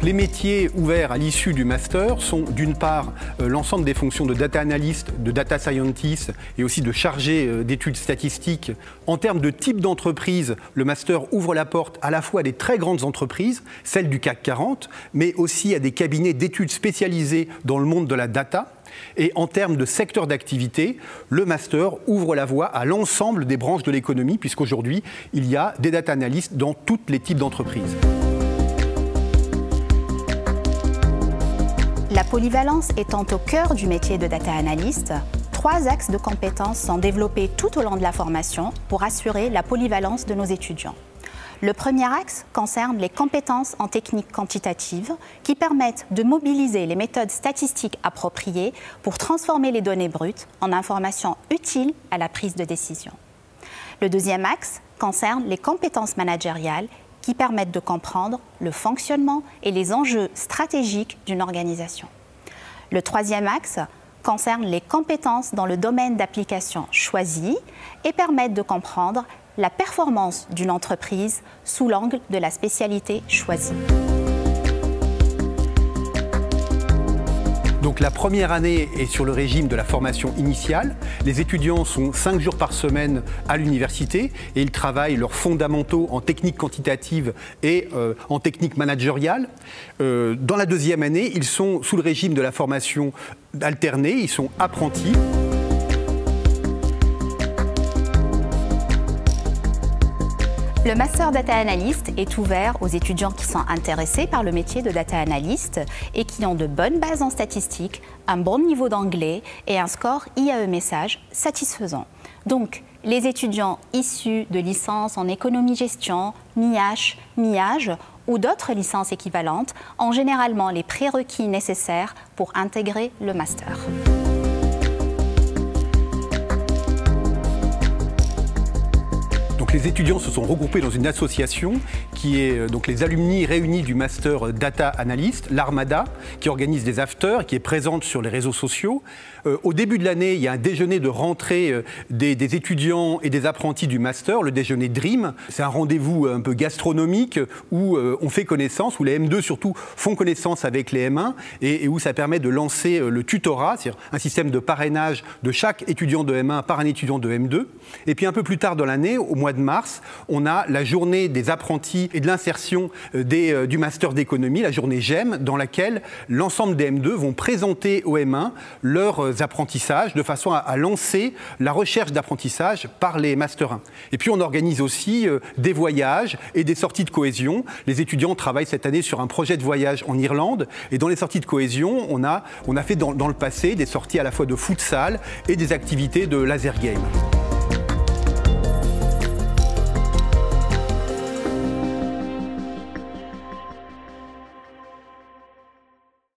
les métiers ouverts à l'issue du master sont d'une part l'ensemble des fonctions de data analyst, de data scientist et aussi de chargé d'études statistiques. En termes de type d'entreprise, le master ouvre la porte à la fois à des très grandes entreprises, celles du CAC 40, mais aussi à des cabinets d'études spécialisés dans le monde de la data. Et en termes de secteur d'activité, le master ouvre la voie à l'ensemble des branches de l'économie, puisqu'aujourd'hui, il y a des data analysts dans tous les types d'entreprises. La polyvalence étant au cœur du métier de data analyst, 3 axes de compétences sont développés tout au long de la formation pour assurer la polyvalence de nos étudiants. Le premier axe concerne les compétences en technique quantitative qui permettent de mobiliser les méthodes statistiques appropriées pour transformer les données brutes en informations utiles à la prise de décision. Le deuxième axe concerne les compétences managériales qui permettent de comprendre le fonctionnement et les enjeux stratégiques d'une organisation. Le troisième axe concerne les compétences dans le domaine d'application choisi et permettent de comprendre la performance d'une entreprise sous l'angle de la spécialité choisie. Donc la première année est sur le régime de la formation initiale. Les étudiants sont 5 jours par semaine à l'université et ils travaillent leurs fondamentaux en technique quantitative et en technique managériale. Dans la deuxième année, ils sont sous le régime de la formation alternée, ils sont apprentis. Le Master Data Analyst est ouvert aux étudiants qui sont intéressés par le métier de Data Analyst et qui ont de bonnes bases en statistique, un bon niveau d'anglais et un score IAE Message satisfaisant. Donc, les étudiants issus de licences en économie-gestion, MIH, MIAGE ou d'autres licences équivalentes ont généralement les prérequis nécessaires pour intégrer le Master. Donc les étudiants se sont regroupés dans une association qui est donc les alumni réunis du Master Data Analyst, l'Armada, qui organise des afters, qui est présente sur les réseaux sociaux. Au début de l'année, il y a un déjeuner de rentrée des étudiants et des apprentis du Master, le déjeuner Dream. C'est un rendez-vous un peu gastronomique où on fait connaissance, où les M2 surtout font connaissance avec les M1 et où ça permet de lancer le tutorat, c'est-à-dire un système de parrainage de chaque étudiant de M1 par un étudiant de M2. Et puis un peu plus tard dans l'année, au mois de mars, on a la journée des apprentis et de l'insertion du Master d'économie, la journée GEM, dans laquelle l'ensemble des M2 vont présenter au M1 leurs apprentissages de façon à lancer la recherche d'apprentissage par les Master 1. Et puis on organise aussi des voyages et des sorties de cohésion. Les étudiants travaillent cette année sur un projet de voyage en Irlande et dans les sorties de cohésion, on a fait dans le passé des sorties à la fois de futsal et des activités de laser game.